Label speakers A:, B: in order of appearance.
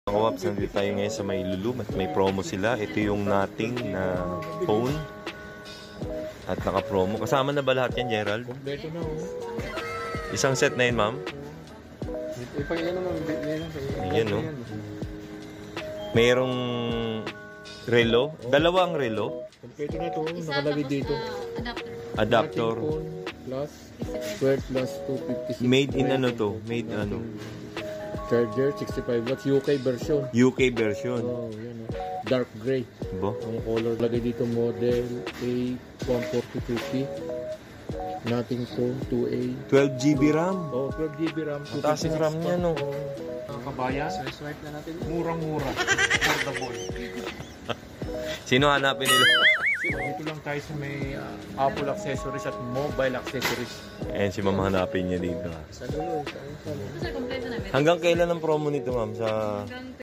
A: Kawaps, nandito tayo ngayon sa may Lulu at may promo sila. Ito yung Nothing na phone at naka-promo. Kasama na ba lahat yan, Gerald?
B: Kompleto na oh.
A: Isang set na yun, ma'am?
B: Ipagyan naman.
A: Ayan, no? Mayroong relo. Dalawang relo.
B: Kompleto na to. Nakalagay dito.
A: Adapter.
B: Plus square plus 256.
A: Made in ano to? Made ano?
B: Charger 65 watts. UK version.
A: UK version.
B: Oh, yan oh. Dark gray.
A: Bo?
B: Ang color. Lagay dito model A142P. Nothing to 2A.
A: 12 GB RAM.
B: Oh, 12 GB RAM.
A: Ang taas yung RAM niya, no?
B: Kabayan. Swipe na natin. Murang-mura. Affordable.
A: Sino hanapin nila?
B: Dito lang tayo sa may Apple accessories at mobile accessories.
A: Ayan, si ma'am hanapin niya dito.
B: Sa dulo.
A: Hanggang kailan ang promo nito, ma'am? Sa